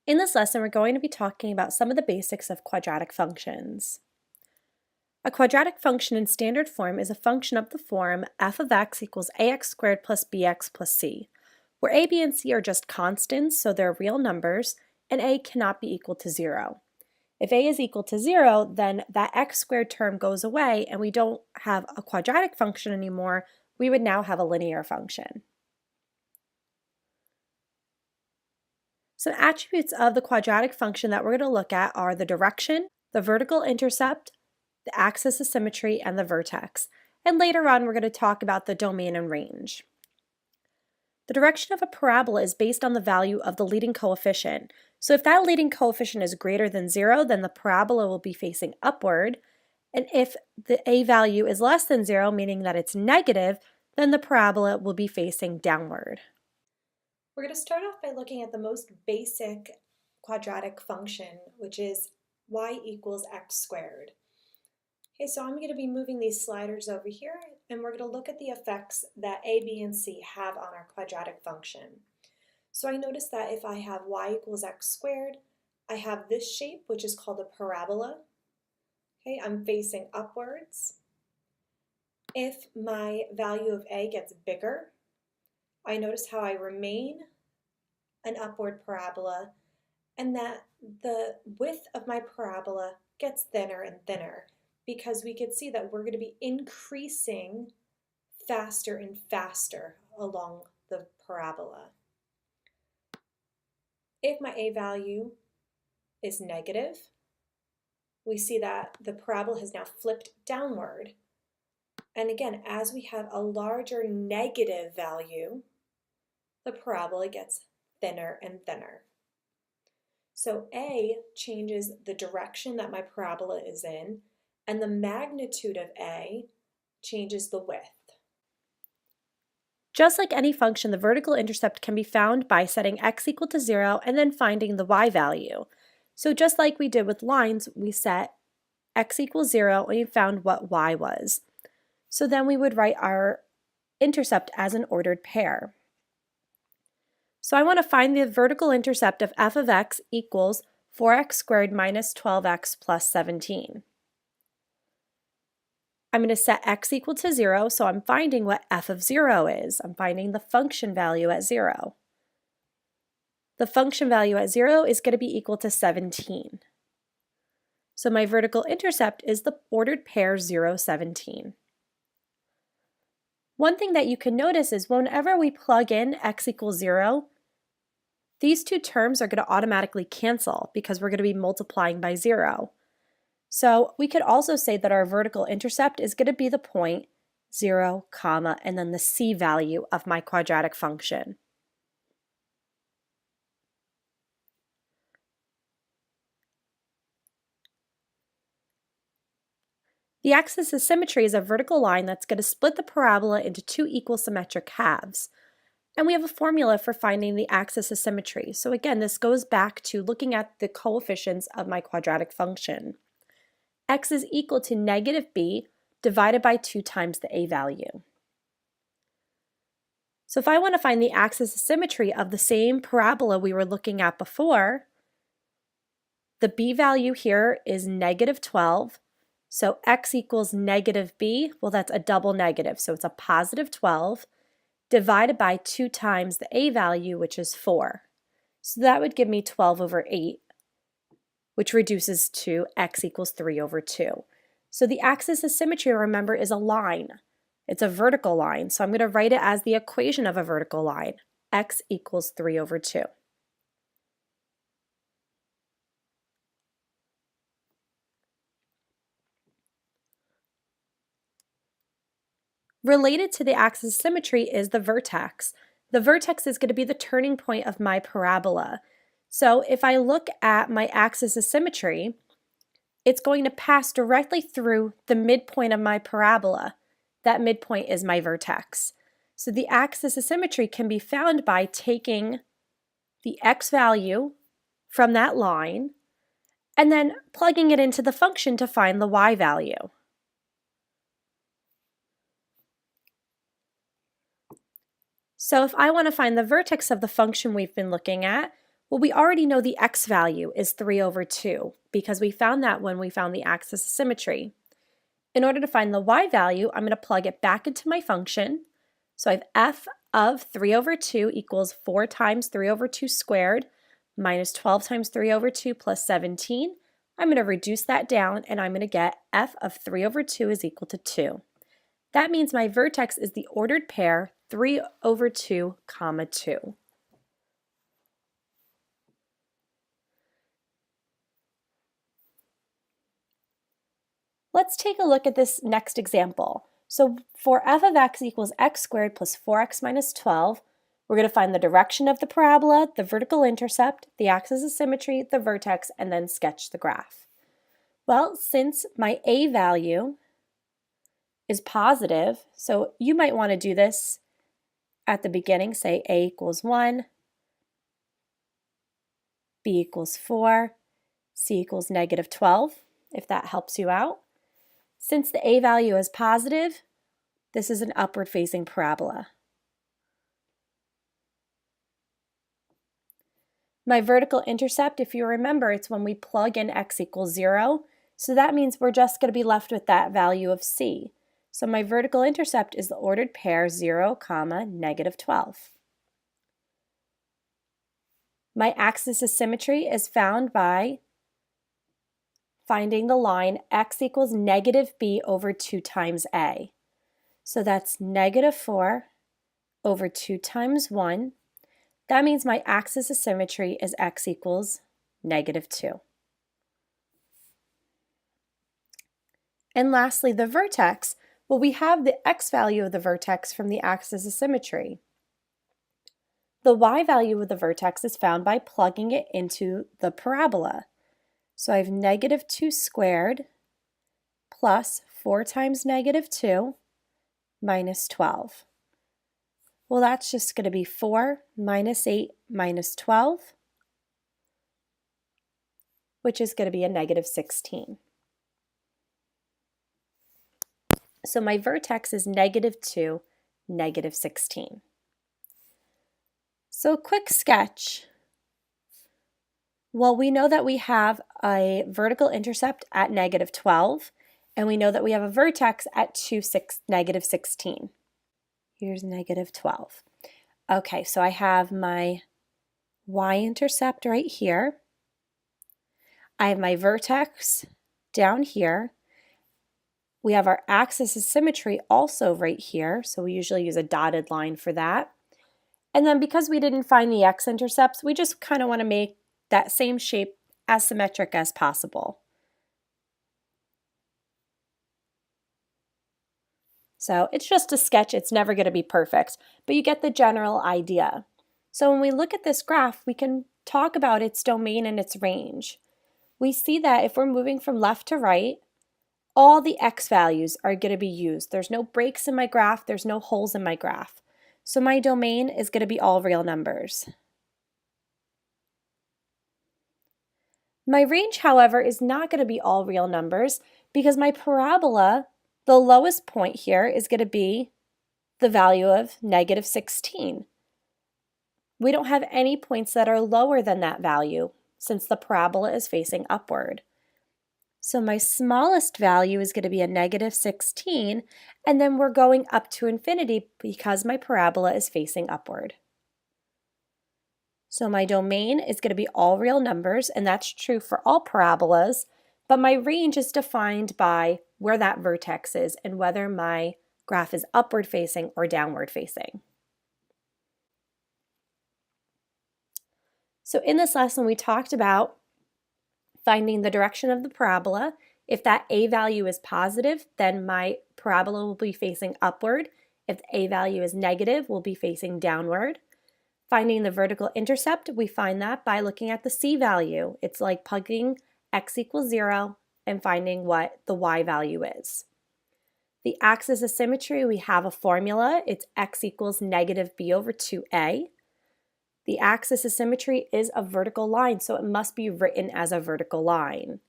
In this lesson, we're going to be talking about some of the basics of quadratic functions. A quadratic function in standard form is a function of the form f of x equals ax squared plus bx plus c, where a, b, and c are just constants, so they're real numbers, and a cannot be equal to 0. If a is equal to 0, then that x squared term goes away and we don't have a quadratic function anymore. We would now have a linear function. Some attributes of the quadratic function that we're going to look at are the direction, the vertical intercept, the axis of symmetry, and the vertex. And later on, we're going to talk about the domain and range. The direction of a parabola is based on the value of the leading coefficient. So if that leading coefficient is greater than 0, then the parabola will be facing upward. And if the a value is less than 0, meaning that it's negative, then the parabola will be facing downward. We're going to start off by looking at the most basic quadratic function, which is y equals x squared. Okay, so I'm going to be moving these sliders over here, and we're going to look at the effects that a, b, and c have on our quadratic function. So I notice that if I have y equals x squared, I have this shape, which is called a parabola. Okay, I'm facing upwards. If my value of a gets bigger, I notice how I remain an upward parabola and that the width of my parabola gets thinner and thinner because we could see that we're going to be increasing faster and faster along the parabola. If my a value is negative, we see that the parabola has now flipped downward. And again, as we have a larger negative value, the parabola gets thinner and thinner. So a changes the direction that my parabola is in, and the magnitude of a changes the width. Just like any function, the vertical intercept can be found by setting x equal to 0 and then finding the y value. So just like we did with lines, we set x equals 0 and we found what y was. So then we would write our intercept as an ordered pair. So I want to find the vertical intercept of f of x equals 4x squared minus 12x plus 17. I'm going to set x equal to 0, so I'm finding what f of 0 is. I'm finding the function value at 0. The function value at 0 is going to be equal to 17. So my vertical intercept is the ordered pair 0, 17. One thing that you can notice is whenever we plug in x equals 0, these two terms are going to automatically cancel because we're going to be multiplying by 0. So we could also say that our vertical intercept is going to be the point 0, comma, and then the c value of my quadratic function. The axis of symmetry is a vertical line that's going to split the parabola into two equal symmetric halves. And we have a formula for finding the axis of symmetry. So again, this goes back to looking at the coefficients of my quadratic function. X is equal to negative b divided by 2 times the a value. So if I want to find the axis of symmetry of the same parabola we were looking at before, the b value here is negative 12. So x equals negative b, well that's a double negative, so it's a positive 12, divided by 2 times the a value, which is 4. So that would give me 12 over 8, which reduces to x equals 3 over 2. So the axis of symmetry, remember, is a line. It's a vertical line, so I'm going to write it as the equation of a vertical line. X equals 3 over 2. Related to the axis of symmetry is the vertex. The vertex is going to be the turning point of my parabola. So if I look at my axis of symmetry, it's going to pass directly through the midpoint of my parabola. That midpoint is my vertex. So the axis of symmetry can be found by taking the x value from that line and then plugging it into the function to find the y value. So if I want to find the vertex of the function we've been looking at, Well, we already know the x value is 3 over 2 because we found that when we found the axis of symmetry. In order to find the y value, I'm going to plug it back into my function. So I have f of 3 over 2 equals 4 times 3 over 2 squared minus 12 times 3 over 2 plus 17. I'm going to reduce that down and I'm going to get f of 3 over 2 is equal to 2. That means my vertex is the ordered pair 3 over 2, comma 2. Let's take a look at this next example. So for f of x equals x squared plus 4x minus 12, we're going to find the direction of the parabola, the vertical intercept, the axis of symmetry, the vertex, and then sketch the graph. Well, since my a value is positive, so you might want to do this at the beginning, say a equals 1, b equals 4, c equals negative 12, if that helps you out. Since the a value is positive, this is an upward facing parabola. My vertical intercept, if you remember, it's when we plug in x equals 0. So that means we're just going to be left with that value of c. So my vertical intercept is the ordered pair 0, comma, negative 12. My axis of symmetry is found by finding the line x equals negative b over 2 times a. So that's negative 4 over 2 times 1. That means my axis of symmetry is x equals negative 2. And lastly, the vertex. Well, we have the x value of the vertex from the axis of symmetry. The y value of the vertex is found by plugging it into the parabola. So I have negative 2 squared plus 4 times negative 2 minus 12. Well, that's just going to be 4 minus 8 minus 12, which is going to be a negative 16. So my vertex is negative 2, negative 16. So a quick sketch. Well, we know that we have a vertical intercept at negative 12, and we know that we have a vertex at negative 16. Here's negative 12. Okay, so I have my y-intercept right here. I have my vertex down here. We have our axis of symmetry also right here, so we usually use a dotted line for that. And then because we didn't find the x-intercepts, we just kind of want to make that same shape as symmetric as possible. So it's just a sketch, it's never going to be perfect, but you get the general idea. So when we look at this graph, we can talk about its domain and its range. We see that if we're moving from left to right, all the x values are going to be used. There's no breaks in my graph, there's no holes in my graph. So my domain is going to be all real numbers. My range, however, is not going to be all real numbers because my parabola, the lowest point here is going to be the value of negative 16. We don't have any points that are lower than that value since the parabola is facing upward. So my smallest value is going to be a negative 16, and then we're going up to infinity because my parabola is facing upward. So my domain is going to be all real numbers, and that's true for all parabolas, but my range is defined by where that vertex is and whether my graph is upward facing or downward facing. So in this lesson, we talked about finding the direction of the parabola. If that a value is positive, then my parabola will be facing upward. If the a value is negative, we'll be facing downward. Finding the vertical intercept, we find that by looking at the c value. It's like plugging x equals 0 and finding what the y value is. The axis of symmetry, we have a formula. It's x equals negative b over 2a. The axis of symmetry is a vertical line, so it must be written as a vertical line.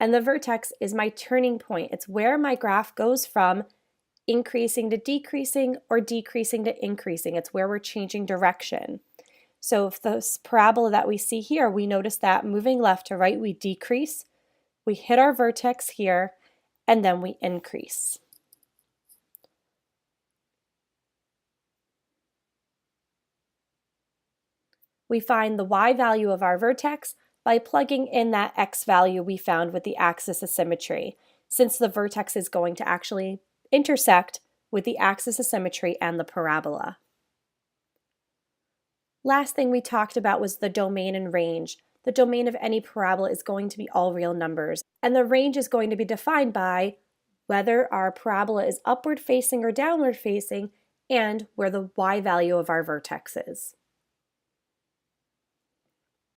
And the vertex is my turning point. It's where my graph goes from increasing to decreasing or decreasing to increasing. It's where we're changing direction. So if this parabola that we see here, we notice that moving left to right, we decrease, we hit our vertex here, and then we increase. We find the y value of our vertex by plugging in that x value we found with the axis of symmetry, since the vertex is going to actually intersect with the axis of symmetry and the parabola. Last thing we talked about was the domain and range. The domain of any parabola is going to be all real numbers, and the range is going to be defined by whether our parabola is upward facing or downward facing and where the y value of our vertex is.